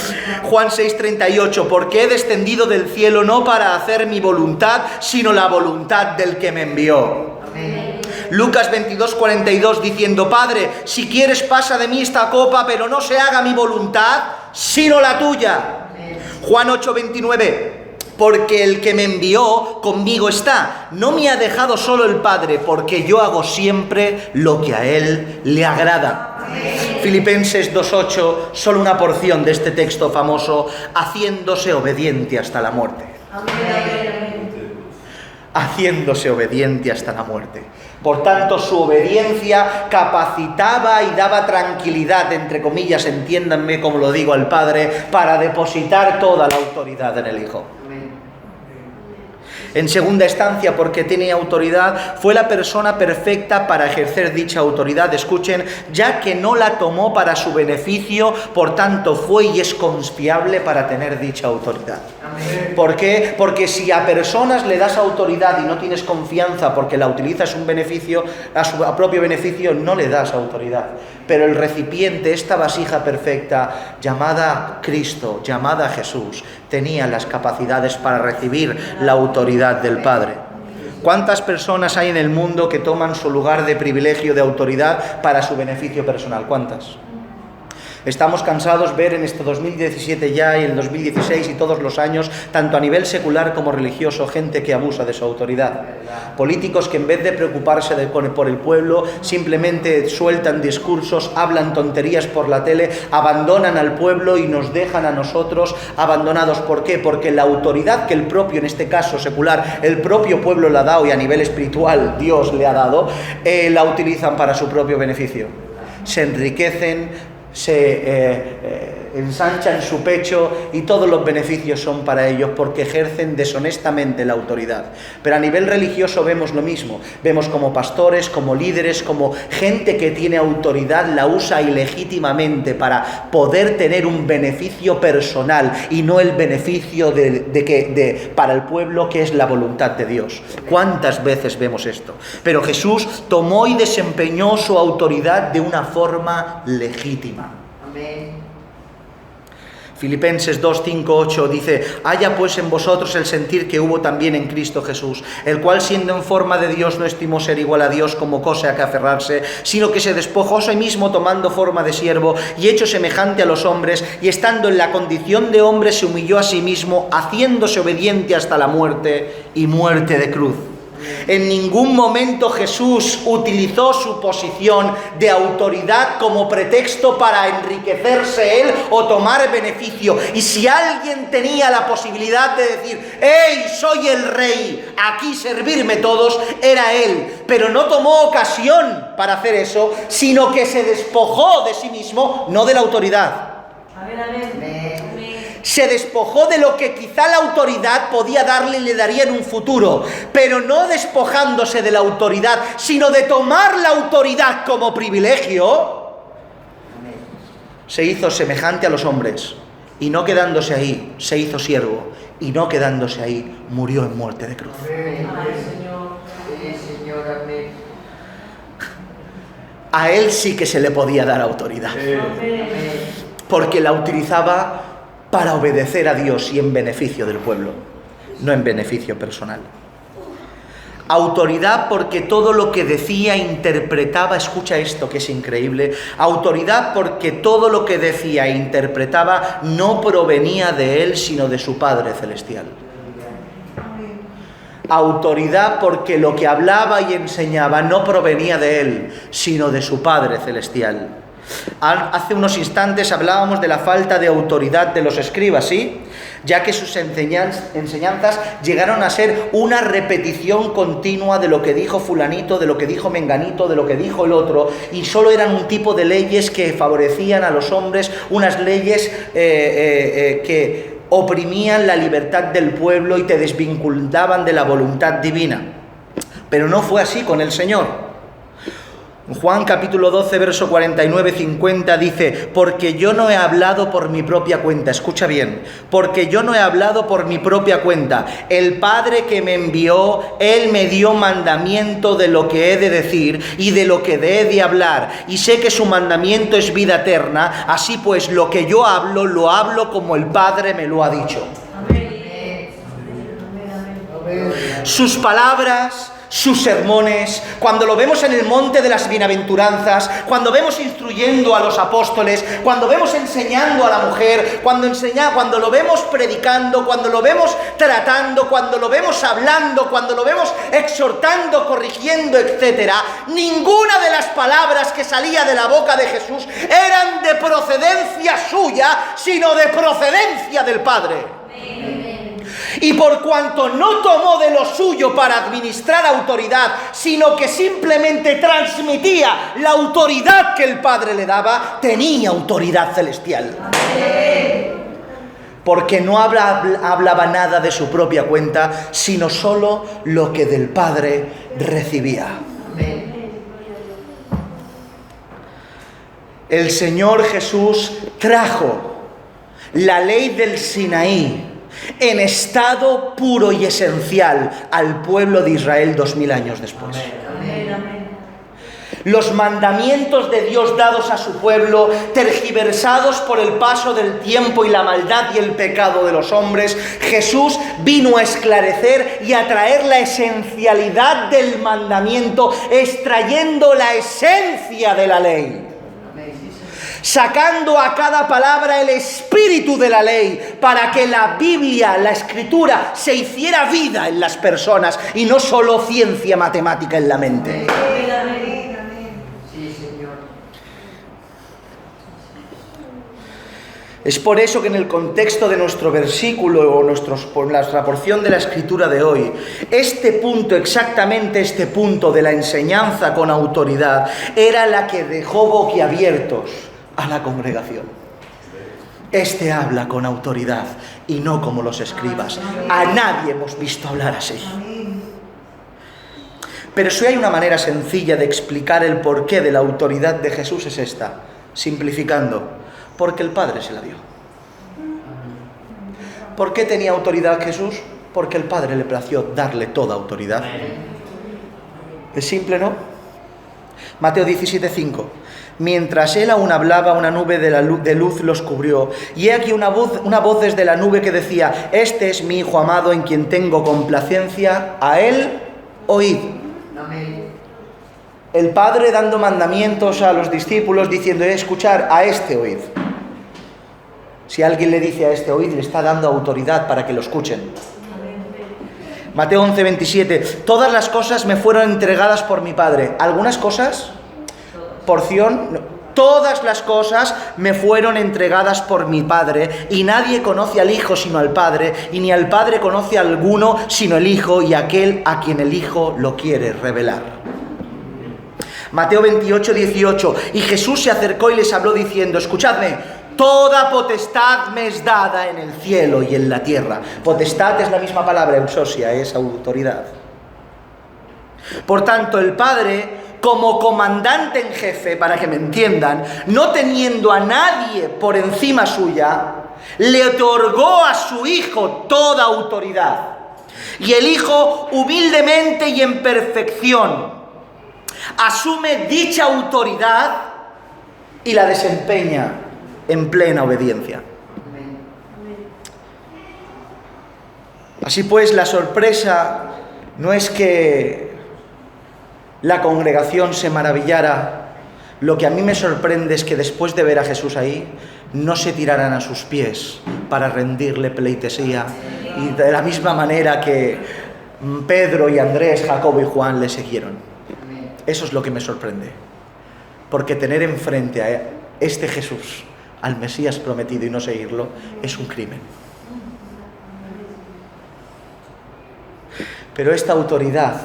Speaker 1: Juan 6:38, porque he descendido del cielo no para hacer mi voluntad, sino la voluntad del que me envió.
Speaker 2: Amén.
Speaker 1: Lucas 22:42 diciendo, Padre, si quieres pasa de mí esta copa, pero no se haga mi voluntad, sino la tuya.
Speaker 2: Amén.
Speaker 1: Juan 8:29, porque el que me envió conmigo está, no me ha dejado solo el Padre, porque yo hago siempre lo que a Él le agrada.
Speaker 2: Amén.
Speaker 1: Filipenses 2:8, solo una porción de este texto famoso, haciéndose obediente hasta la muerte. Haciéndose obediente hasta la muerte. Por tanto, su obediencia capacitaba y daba tranquilidad, entre comillas, entiéndanme como lo digo al Padre, para depositar toda la autoridad en el Hijo. En segunda instancia, porque tiene autoridad, fue la persona perfecta para ejercer dicha autoridad, escuchen, ya que no la tomó para su beneficio, por tanto fue y es confiable para tener dicha autoridad.
Speaker 2: Amén.
Speaker 1: ¿Por qué? Porque si a personas le das autoridad y no tienes confianza porque la utilizas un beneficio, a su propio beneficio, no le das autoridad. Pero el recipiente, esta vasija perfecta, llamada Cristo, llamada Jesús, tenía las capacidades para recibir la autoridad del Padre. ¿Cuántas personas hay en el mundo que toman su lugar de privilegio, de autoridad, para su beneficio personal? ¿Cuántas? Estamos cansados de ver en este 2017 ya y el 2016 y todos los años, tanto a nivel secular como religioso, gente que abusa de su autoridad. Políticos que en vez de preocuparse por el pueblo, simplemente sueltan discursos, hablan tonterías por la tele, abandonan al pueblo y nos dejan a nosotros abandonados. ¿Por qué? Porque la autoridad que el propio, en este caso secular, el propio pueblo le ha dado y a nivel espiritual Dios le ha dado, la utilizan para su propio beneficio. Se enriquecen, se ensanchan su pecho y todos los beneficios son para ellos porque ejercen deshonestamente la autoridad. Pero a nivel religioso vemos lo mismo, vemos como pastores, como líderes, como gente que tiene autoridad la usa ilegítimamente para poder tener un beneficio personal y no el beneficio para el pueblo, que es la voluntad de Dios. ¿Cuántas veces vemos esto? Pero Jesús tomó y desempeñó su autoridad de una forma legítima.
Speaker 2: Amén.
Speaker 1: Filipenses 2, 5, 8 dice: haya pues en vosotros el sentir que hubo también en Cristo Jesús, el cual siendo en forma de Dios no estimó ser igual a Dios como cosa a que aferrarse, sino que se despojó a sí mismo tomando forma de siervo y hecho semejante a los hombres, y estando en la condición de hombre se humilló a sí mismo, haciéndose obediente hasta la muerte y muerte de cruz. En ningún momento Jesús utilizó su posición de autoridad como pretexto para enriquecerse él o tomar beneficio. Y si alguien tenía la posibilidad de decir: ¡hey, soy el rey, aquí servirme todos!, era él. Pero no tomó ocasión para hacer eso, sino que se despojó de sí mismo, no de la autoridad. Se despojó de lo que quizá la autoridad podía darle y le daría en un futuro, pero no despojándose de la autoridad, sino de tomar la autoridad como privilegio, se hizo semejante a los hombres, y no quedándose ahí, se hizo siervo, y no quedándose ahí, murió en muerte de cruz. A él sí que se le podía dar autoridad, porque la utilizaba para obedecer a Dios y en beneficio del pueblo, no en beneficio personal. Autoridad porque todo lo que decía, interpretaba, escucha esto que es increíble, autoridad porque todo lo que decía e interpretaba no provenía de él, sino de su Padre Celestial. Autoridad porque lo que hablaba y enseñaba no provenía de él, sino de su Padre Celestial. Hace unos instantes hablábamos de la falta de autoridad de los escribas, ¿sí? Ya que sus enseñanzas llegaron a ser una repetición continua de lo que dijo fulanito, de lo que dijo menganito, de lo que dijo el otro, y solo eran un tipo de leyes que favorecían a los hombres, unas leyes que oprimían la libertad del pueblo y te desvinculaban de la voluntad divina. Pero no fue así con el Señor. Juan capítulo 12, verso 49-50 dice: porque yo no he hablado por mi propia cuenta, escucha bien, porque yo no he hablado por mi propia cuenta, el Padre que me envió, Él me dio mandamiento de lo que he de decir y de lo que he de hablar, y sé que su mandamiento es vida eterna, así pues lo que yo hablo, lo hablo como el Padre me lo ha dicho. Sus palabras, sus sermones, cuando lo vemos en el monte de las bienaventuranzas, cuando vemos instruyendo a los apóstoles, cuando vemos enseñando a la mujer, cuando lo vemos predicando, cuando lo vemos tratando, cuando lo vemos hablando, cuando lo vemos exhortando, corrigiendo, etc., ninguna de las palabras que salía de la boca de Jesús eran de procedencia suya, sino de procedencia del Padre. Y por cuanto no tomó de lo suyo para administrar autoridad, sino que simplemente transmitía la autoridad que el Padre le daba, tenía autoridad celestial. Porque no hablaba nada de su propia cuenta, sino solo lo que del Padre recibía. El Señor Jesús trajo la ley del Sinaí en estado puro y esencial al pueblo de Israel 2000 años después. Los mandamientos de Dios dados a su pueblo, tergiversados por el paso del tiempo y la maldad y el pecado de los hombres, Jesús vino a esclarecer y a traer la esencialidad del mandamiento, extrayendo la esencia de la ley, sacando a cada palabra el espíritu de la ley, para que la Biblia, la Escritura, se hiciera vida en las personas y no solo ciencia matemática en la mente.
Speaker 2: Sí, Señor.
Speaker 1: Es por eso que en el contexto de nuestro versículo o nuestra porción de la Escritura de hoy, este punto, exactamente este punto de la enseñanza con autoridad, era la que dejó boquiabiertos a la congregación. Este habla con autoridad y no como los escribas. A nadie hemos visto hablar así. Pero si hay una manera sencilla de explicar el porqué de la autoridad de Jesús, es esta, simplificando: porque el Padre se la dio. ¿Por qué tenía autoridad Jesús? Porque el Padre le plació darle toda autoridad. ¿Es simple, no? Mateo 17:5. Mientras él aún hablaba, una nube de luz los cubrió. Y he aquí una voz desde la nube que decía: este es mi Hijo amado en quien tengo complacencia, a él oíd.
Speaker 2: Amén.
Speaker 1: El Padre dando mandamientos a los discípulos diciendo: escuchar, a este oíd. Si alguien le dice a este oíd, le está dando autoridad para que lo escuchen. Mateo 11:27. Todas las cosas me fueron entregadas por mi Padre. ¿Algunas cosas? Porción. No. Todas las cosas me fueron entregadas por mi Padre, y nadie conoce al Hijo sino al Padre, y ni al Padre conoce a alguno sino el Hijo y aquel a quien el Hijo lo quiere revelar. Mateo 28:18. Y Jesús se acercó y les habló diciendo: escuchadme, toda potestad me es dada en el cielo y en la tierra. Potestad es la misma palabra, eusosia, es autoridad. Por tanto, el Padre, como comandante en jefe, para que me entiendan, no teniendo a nadie por encima suya, le otorgó a su Hijo toda autoridad. Y el Hijo, humildemente y en perfección, asume dicha autoridad y la desempeña en plena obediencia. Así pues, la sorpresa no es que la congregación se maravillara. Lo que a mí me sorprende es que después de ver a Jesús ahí, no se tiraran a sus pies para rendirle pleitesía, y de la misma manera que Pedro y Andrés, Jacobo y Juan le siguieron. Eso es lo que me sorprende, porque tener enfrente a este Jesús, al Mesías prometido, y no seguirlo, es un crimen. Pero esta autoridad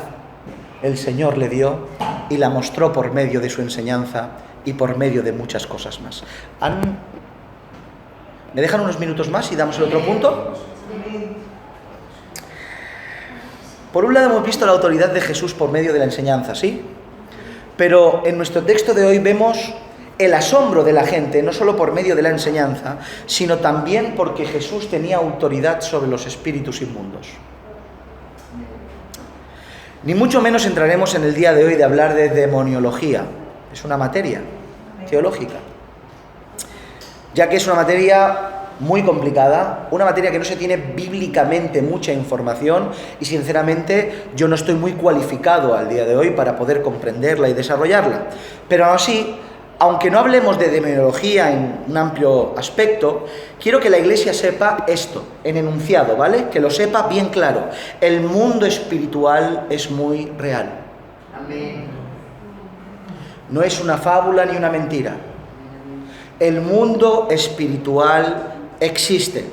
Speaker 1: el Señor le dio y la mostró por medio de su enseñanza y por medio de muchas cosas más. ¿Me dejan unos minutos más y damos el otro punto? Por un lado hemos visto la autoridad de Jesús por medio de la enseñanza, ¿sí? Pero en nuestro texto de hoy vemos el asombro de la gente, no solo por medio de la enseñanza, sino también porque Jesús tenía autoridad sobre los espíritus inmundos. Ni mucho menos entraremos en el día de hoy de hablar de demoniología. Es una materia teológica, ya que es una materia muy complicada, una materia que no se tiene bíblicamente mucha información, y sinceramente yo no estoy muy cualificado al día de hoy para poder comprenderla y desarrollarla. Pero aún así, aunque no hablemos de demoniología en un amplio aspecto, quiero que la Iglesia sepa esto, en enunciado, ¿vale? Que lo sepa bien claro. El mundo espiritual es muy real.
Speaker 2: Amén.
Speaker 1: No es una fábula ni una mentira. El mundo espiritual existe.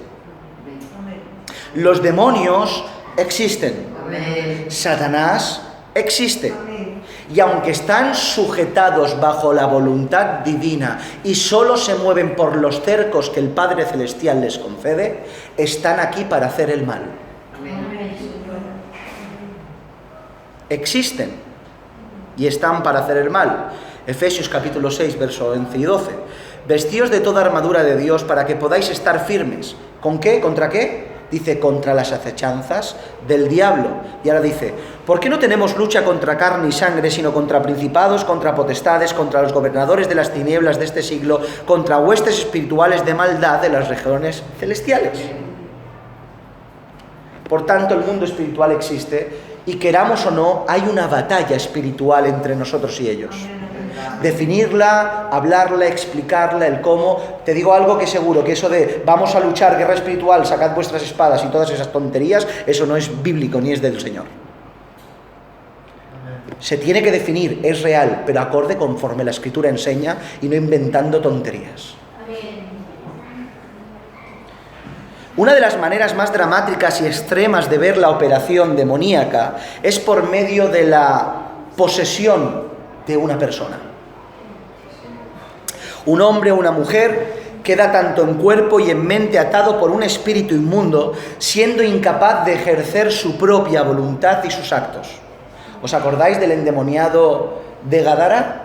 Speaker 1: Los demonios existen.
Speaker 2: Amén.
Speaker 1: Satanás existe. Y aunque están sujetados bajo la voluntad divina y solo se mueven por los cercos que el Padre Celestial les concede, están aquí para hacer el mal. Existen y están para hacer el mal. Efesios capítulo 6, verso 11 y 12. Vestíos de toda armadura de Dios para que podáis estar firmes. ¿Con qué? ¿Contra qué? Dice, contra las acechanzas del diablo. Y ahora dice, ¿por qué no tenemos lucha contra carne y sangre, sino contra principados, contra potestades, contra los gobernadores de las tinieblas de este siglo, contra huestes espirituales de maldad de las regiones celestiales? Por tanto, el mundo espiritual existe, y queramos o no, hay una batalla espiritual entre nosotros y ellos. Definirla, hablarla, explicarla, el cómo. Te digo algo que seguro, que eso de vamos a luchar, guerra espiritual, sacad vuestras espadas y todas esas tonterías, eso no es bíblico ni es del Señor. Se tiene que definir, es real, pero acorde conforme la Escritura enseña y no inventando tonterías. Una de las maneras más dramáticas y extremas de ver la operación demoníaca es por medio de la posesión de una persona. Un hombre o una mujer queda tanto en cuerpo y en mente atado por un espíritu inmundo, siendo incapaz de ejercer su propia voluntad y sus actos. ¿Os acordáis del endemoniado de Gadara?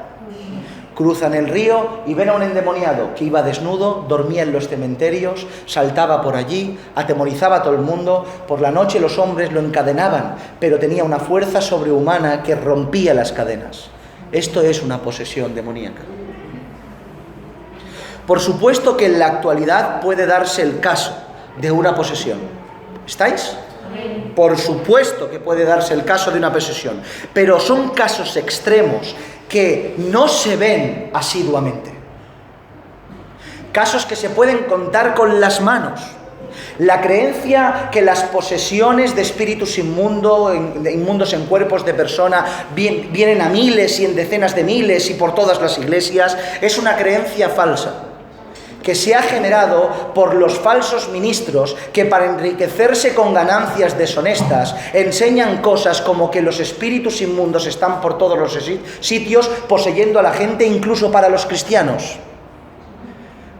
Speaker 1: Cruzan el río y ven a un endemoniado que iba desnudo, dormía en los cementerios, saltaba por allí, atemorizaba a todo el mundo. Por la noche los hombres lo encadenaban, pero tenía una fuerza sobrehumana que rompía las cadenas. Esto es una posesión demoníaca. Por supuesto que en la actualidad puede darse el caso de una posesión. ¿Estáis? Por supuesto que puede darse el caso de una posesión, pero son casos extremos que no se ven asiduamente. Casos que se pueden contar con las manos. La creencia que las posesiones de espíritus inmundos en cuerpos de persona vienen a miles y en decenas de miles y por todas las iglesias es una creencia falsa, que se ha generado por los falsos ministros que para enriquecerse con ganancias deshonestas enseñan cosas como que los espíritus inmundos están por todos los sitios poseyendo a la gente, incluso para los cristianos.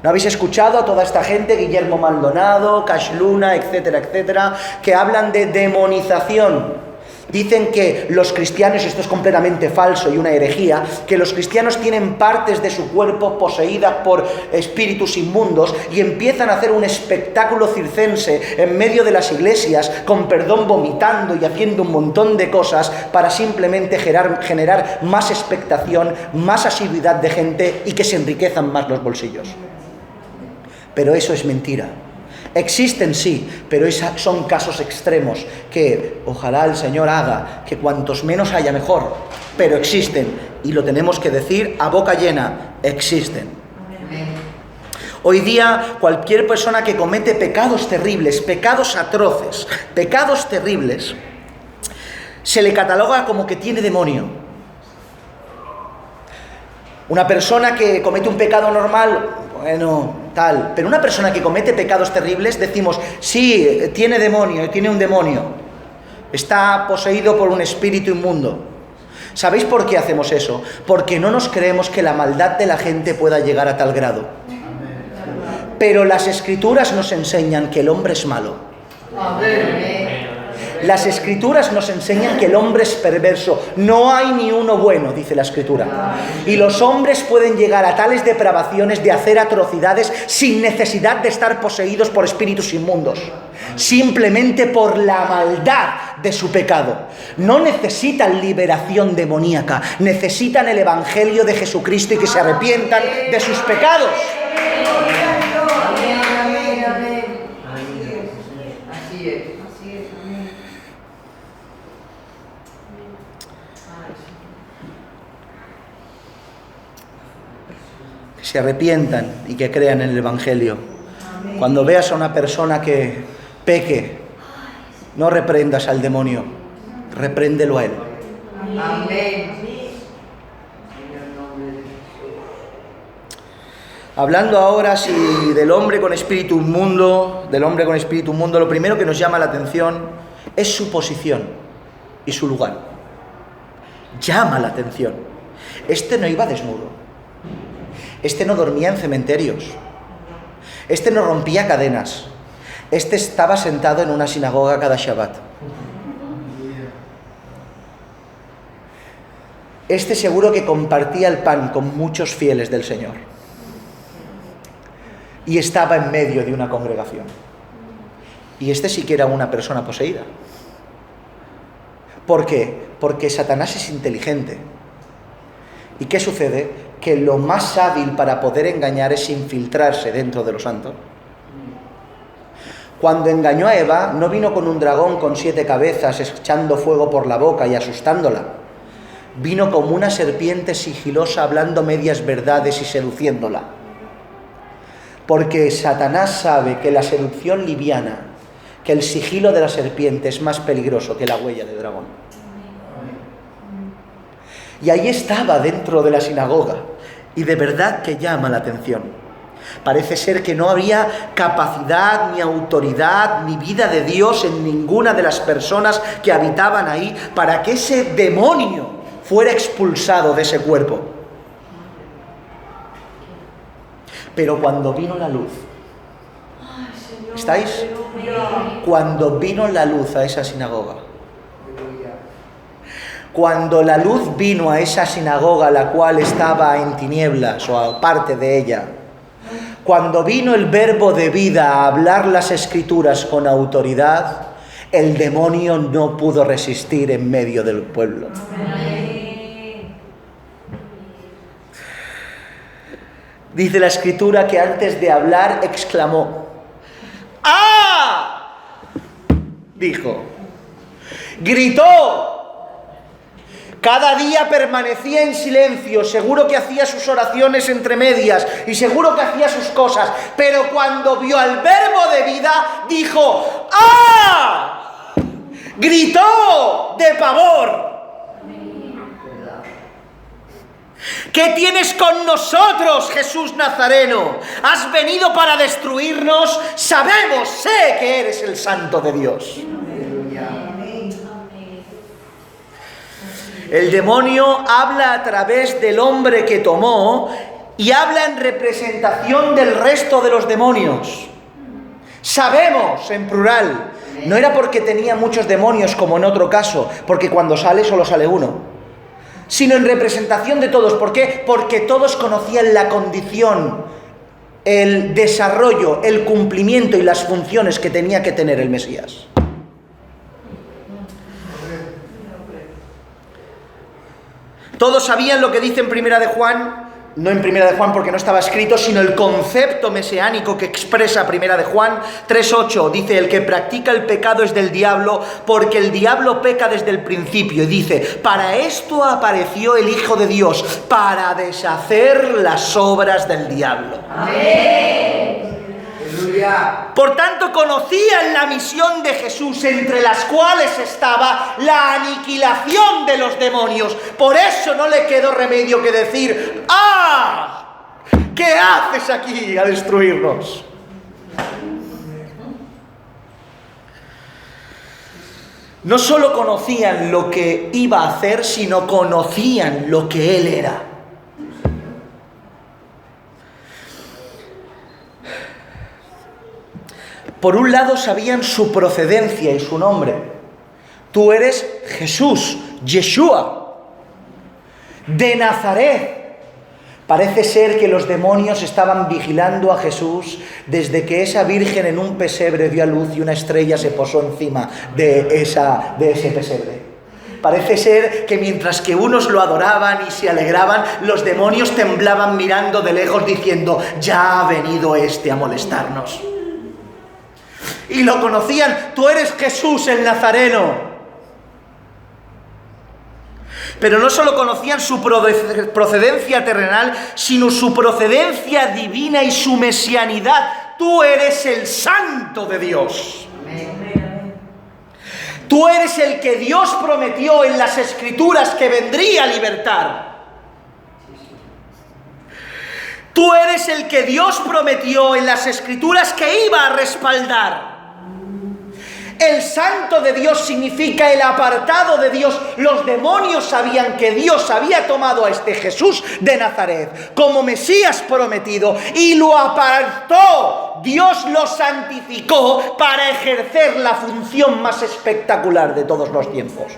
Speaker 1: ¿No habéis escuchado a toda esta gente, Guillermo Maldonado, Cash Luna, etcétera, etcétera, que hablan de demonización? Dicen que los cristianos, esto es completamente falso y una herejía, que los cristianos tienen partes de su cuerpo poseídas por espíritus inmundos y empiezan a hacer un espectáculo circense en medio de las iglesias, con perdón, vomitando y haciendo un montón de cosas para simplemente generar más expectación, más asiduidad de gente y que se enriquezan más los bolsillos. Pero eso es mentira. Existen, sí, pero son casos extremos que ojalá el Señor haga que cuantos menos haya mejor, pero existen y lo tenemos que decir a boca llena, existen. Hoy día cualquier persona que comete pecados terribles, pecados atroces, pecados terribles, se le cataloga como que tiene demonio. Una persona que comete un pecado normal, bueno, tal, pero una persona que comete pecados terribles, decimos, sí, tiene demonio, tiene un demonio, está poseído por un espíritu inmundo. ¿Sabéis por qué hacemos eso? Porque no nos creemos que la maldad de la gente pueda llegar a tal grado. Pero las Escrituras nos enseñan que el hombre es malo. Las Escrituras nos enseñan que el hombre es perverso. No hay ni uno bueno, dice la Escritura. Y los hombres pueden llegar a tales depravaciones de hacer atrocidades sin necesidad de estar poseídos por espíritus inmundos. Simplemente por la maldad de su pecado. No necesitan liberación demoníaca. Necesitan el Evangelio de Jesucristo y que se arrepientan de sus pecados. Se arrepientan y que crean en el Evangelio. Cuando veas a una persona que peque, no reprendas al demonio, repréndelo a él. Hablando ahora del hombre con espíritu inmundo, lo primero que nos llama la atención es su posición y su lugar. Llama la atención. Este no iba desnudo. Este no dormía en cementerios. Este no rompía cadenas. Este estaba sentado en una sinagoga cada Shabbat. Este seguro que compartía el pan con muchos fieles del Señor. Y estaba en medio de una congregación. Y este sí que era una persona poseída. ¿Por qué? Porque Satanás es inteligente. ¿Y qué sucede? Que lo más hábil para poder engañar es infiltrarse dentro de los santos. Cuando engañó a Eva, no vino con un dragón con 7 cabezas echando fuego por la boca y asustándola. Vino como una serpiente sigilosa hablando medias verdades y seduciéndola. Porque Satanás sabe que la seducción liviana, que el sigilo de la serpiente es más peligroso que la huella de dragón. Y ahí estaba dentro de la sinagoga, y de verdad que llama la atención. Parece ser que no había capacidad, ni autoridad, ni vida de Dios en ninguna de las personas que habitaban ahí para que ese demonio fuera expulsado de ese cuerpo. Pero cuando vino la luz, ¿estáis? Cuando vino la luz a esa sinagoga, cuando la luz vino a esa sinagoga, la cual estaba en tinieblas o aparte de ella, cuando vino el verbo de vida a hablar las Escrituras con autoridad, el demonio no pudo resistir en medio del pueblo. Dice la Escritura que antes de hablar exclamó: ¡ah! Dijo, gritó. Cada día permanecía en silencio, seguro que hacía sus oraciones entre medias y seguro que hacía sus cosas, pero cuando vio al Verbo de vida, dijo: ¡ah! Gritó de pavor. ¿Qué tienes con nosotros, Jesús Nazareno? ¿Has venido para destruirnos? Sabemos, sé que eres el Santo de Dios. El demonio habla a través del hombre que tomó y habla en representación del resto de los demonios. Sabemos, en plural. No era porque tenía muchos demonios como en otro caso, porque cuando sale solo sale uno, sino en representación de todos. ¿Por qué? Porque todos conocían la condición, el desarrollo, el cumplimiento y las funciones que tenía que tener el Mesías. Todos sabían lo que dice en Primera de Juan, no en Primera de Juan porque no estaba escrito, sino el concepto mesiánico que expresa Primera de Juan 3:8. Dice: el que practica el pecado es del diablo, porque el diablo peca desde el principio. Y dice: para esto apareció el Hijo de Dios, para deshacer las obras del diablo. Amén. Por tanto, conocían la misión de Jesús, entre las cuales estaba la aniquilación de los demonios. Por eso no le quedó remedio que decir: ¡ah! ¿Qué haces aquí a destruirnos? No solo conocían lo que iba a hacer, sino conocían lo que Él era. Por un lado sabían su procedencia y su nombre. Tú eres Jesús, Yeshua, de Nazaret. Parece ser que los demonios estaban vigilando a Jesús desde que esa virgen en un pesebre dio a luz y una estrella se posó encima de ese pesebre. Parece ser que mientras que unos lo adoraban y se alegraban, los demonios temblaban mirando de lejos diciendo: ya ha venido este a molestarnos. Y lo conocían: tú eres Jesús el Nazareno. Pero no solo conocían su procedencia terrenal, sino su procedencia divina y su mesianidad. Tú eres el Santo de Dios. Amén. Tú eres el que Dios prometió en las Escrituras que vendría a libertar. Tú eres el que Dios prometió en las Escrituras que iba a respaldar. El Santo de Dios significa el apartado de Dios. Los demonios sabían que Dios había tomado a este Jesús de Nazaret como Mesías prometido y lo apartó. Dios lo santificó para ejercer la función más espectacular de todos los tiempos.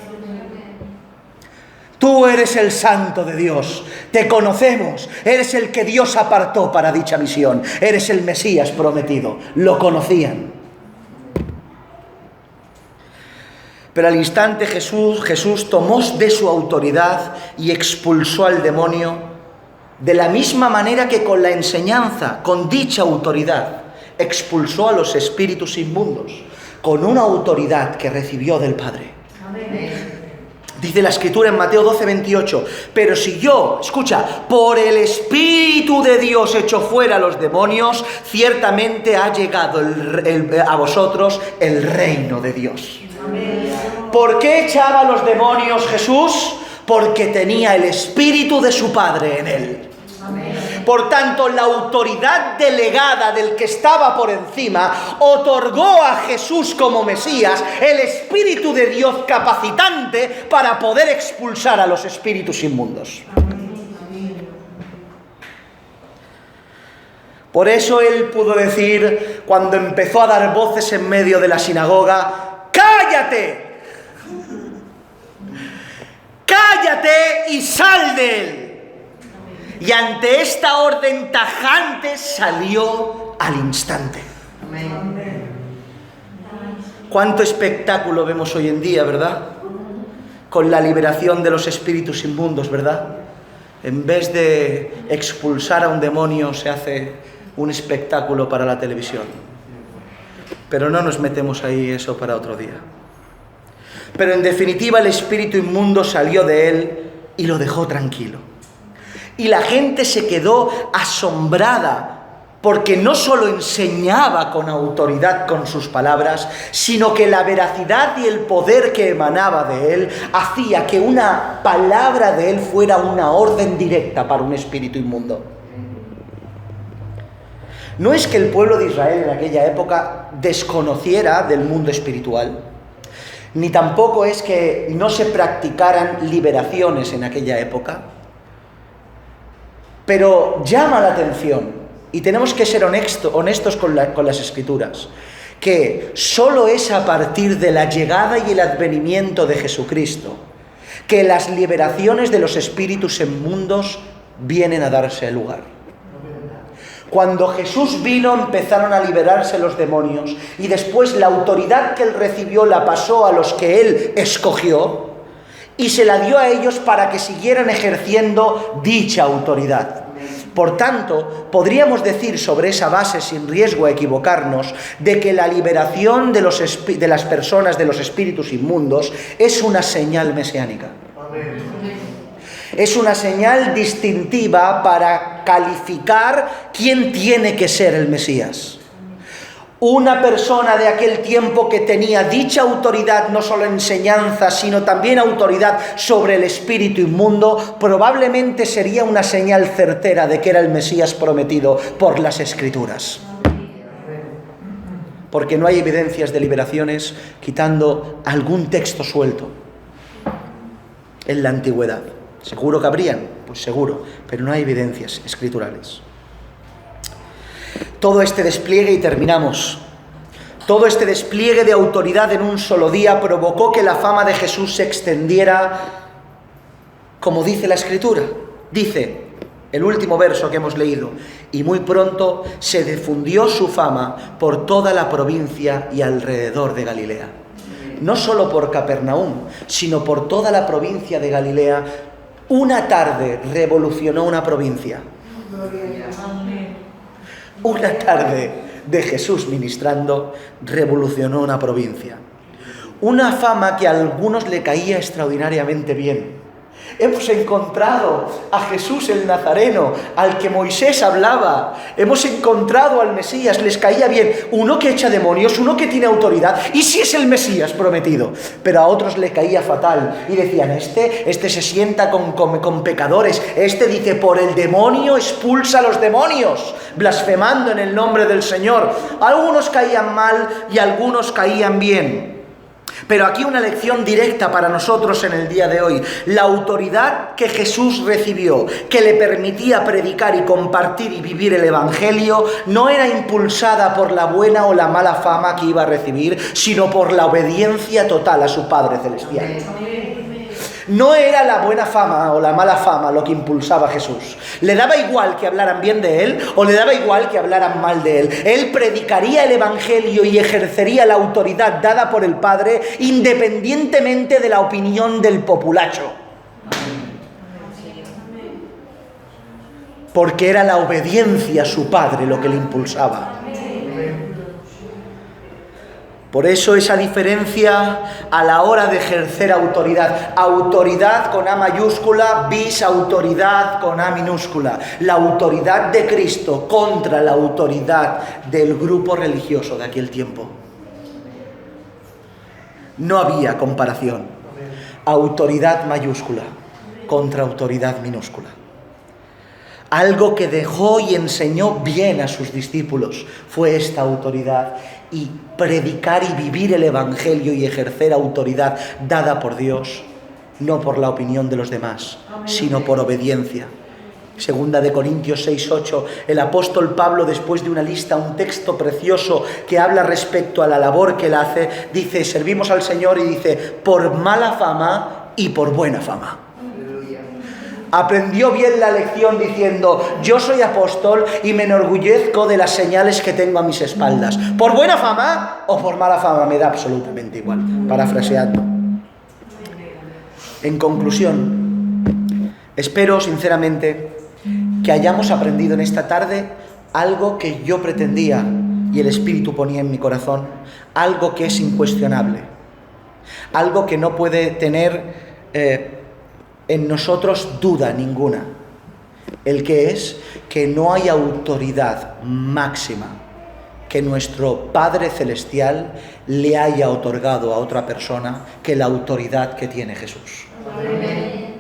Speaker 1: Tú eres el Santo de Dios, te conocemos, eres el que Dios apartó para dicha misión, eres el Mesías prometido, lo conocían. Pero al instante Jesús tomó de su autoridad y expulsó al demonio de la misma manera que con la enseñanza, con dicha autoridad, expulsó a los espíritus inmundos, con una autoridad que recibió del Padre. Amén. Dice la Escritura en Mateo 12:28, pero si yo, escucha, por el Espíritu de Dios echo fuera a los demonios, ciertamente ha llegado a vosotros el reino de Dios. Amén. ¿Por qué echaba a los demonios Jesús? Porque tenía el Espíritu de su Padre en él. Amén. Por tanto, la autoridad delegada del que estaba por encima otorgó a Jesús como Mesías el Espíritu de Dios capacitante para poder expulsar a los espíritus inmundos. Amén. Por eso él pudo decir, cuando empezó a dar voces en medio de la sinagoga: ¡cállate! ¡Cállate y sal de él! Y ante esta orden tajante salió al instante. Amén. Cuánto espectáculo vemos hoy en día, ¿verdad? Con la liberación de los espíritus inmundos, ¿verdad? En vez de expulsar a un demonio, se hace un espectáculo para la televisión. Pero no nos metemos ahí, eso para otro día. Pero en definitiva, el espíritu inmundo salió de él y lo dejó tranquilo. Y la gente se quedó asombrada, porque no solo enseñaba con autoridad con sus palabras, sino que la veracidad y el poder que emanaba de él hacía que una palabra de él fuera una orden directa para un espíritu inmundo. No es que el pueblo de Israel en aquella época desconociera del mundo espiritual, ni tampoco es que no se practicaran liberaciones en aquella época, pero llama la atención. Y tenemos que ser honestos con las Escrituras, que solo es a partir de la llegada y el advenimiento de Jesucristo que las liberaciones de los espíritus inmundos vienen a darse lugar. Cuando Jesús vino, empezaron a liberarse los demonios, y después la autoridad que él recibió la pasó a los que él escogió y se la dio a ellos para que siguieran ejerciendo dicha autoridad. Por tanto, podríamos decir sobre esa base, sin riesgo a equivocarnos, de que la liberación de las personas de los espíritus inmundos es una señal mesiánica. Es una señal distintiva para calificar quién tiene que ser el Mesías. Una persona de aquel tiempo que tenía dicha autoridad, no solo enseñanza, sino también autoridad sobre el espíritu inmundo, probablemente sería una señal certera de que era el Mesías prometido por las Escrituras. Porque no hay evidencias de liberaciones quitando algún texto suelto en la antigüedad. ¿Seguro que habrían? Pues seguro, pero no hay evidencias escriturales. Todo este despliegue, y terminamos, todo este despliegue de autoridad en un solo día provocó que la fama de Jesús se extendiera, como dice la Escritura. Dice el último verso que hemos leído: y muy pronto se difundió su fama por toda la provincia y alrededor de Galilea. No solo por Capernaum, sino por toda la provincia de Galilea. Una tarde revolucionó una provincia. Una tarde de Jesús ministrando revolucionó una provincia. Una fama que a algunos le caía extraordinariamente bien. Hemos encontrado a Jesús el Nazareno, al que Moisés hablaba. Hemos encontrado al Mesías, les caía bien. Uno que echa demonios, uno que tiene autoridad. ¿Y si es el Mesías prometido? Pero a otros le caía fatal. Y decían, este se sienta con pecadores. Este dice, por el demonio expulsa a los demonios, blasfemando en el nombre del Señor. Algunos caían mal y algunos caían bien. Pero aquí una lección directa para nosotros en el día de hoy. La autoridad que Jesús recibió, que le permitía predicar y compartir y vivir el Evangelio, no era impulsada por la buena o la mala fama que iba a recibir, sino por la obediencia total a su Padre Celestial. No era la buena fama o la mala fama lo que impulsaba a Jesús. Le daba igual que hablaran bien de él o le daba igual que hablaran mal de él. Él predicaría el Evangelio y ejercería la autoridad dada por el Padre independientemente de la opinión del populacho. Porque era la obediencia a su Padre lo que le impulsaba. Por eso esa diferencia a la hora de ejercer autoridad. Autoridad con A mayúscula, vis autoridad con A minúscula. La autoridad de Cristo contra la autoridad del grupo religioso de aquel tiempo. No había comparación. Autoridad mayúscula contra autoridad minúscula. Algo que dejó y enseñó bien a sus discípulos fue esta autoridad. Y predicar y vivir el Evangelio y ejercer autoridad dada por Dios, no por la opinión de los demás, sino por obediencia. Segunda de Corintios 6:8, el apóstol Pablo, después de una lista, un texto precioso que habla respecto a la labor que él hace, dice, servimos al Señor, y dice, por mala fama y por buena fama. Aprendió bien la lección diciendo, yo soy apóstol y me enorgullezco de las señales que tengo a mis espaldas. ¿Por buena fama o por mala fama? Me da absolutamente igual, parafraseando. En conclusión, Espero sinceramente que hayamos aprendido en esta tarde algo que yo pretendía y el Espíritu ponía en mi corazón, algo que es incuestionable, algo que no puede tener en nosotros duda ninguna, el que es que no hay autoridad máxima que nuestro Padre Celestial le haya otorgado a otra persona que la autoridad que tiene Jesús. Amén.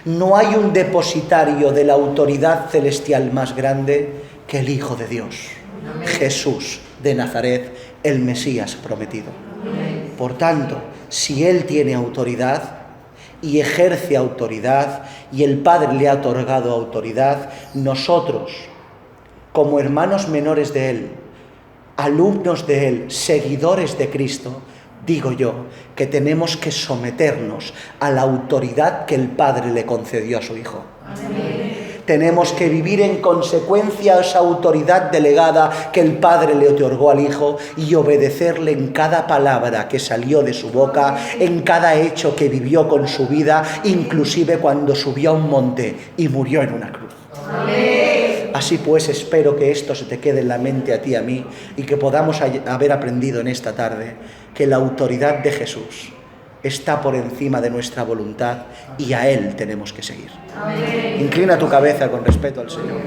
Speaker 1: No hay un depositario de la autoridad celestial más grande que el Hijo de Dios, amén, Jesús de Nazaret, el Mesías prometido. Amén. Por tanto, si Él tiene autoridad y ejerce autoridad y el Padre le ha otorgado autoridad, nosotros, como hermanos menores de Él, alumnos de Él, seguidores de Cristo, digo yo que tenemos que someternos a la autoridad que el Padre le concedió a su Hijo. Amén. Tenemos que vivir en consecuencia a esa autoridad delegada que el Padre le otorgó al Hijo y obedecerle en cada palabra que salió de su boca, en cada hecho que vivió con su vida, inclusive cuando subió a un monte y murió en una cruz. Amén. Así pues, espero que esto se te quede en la mente a ti y a mí y que podamos haber aprendido en esta tarde que la autoridad de Jesús está por encima de nuestra voluntad y a Él tenemos que seguir. Amén. Inclina tu cabeza con respeto al Señor.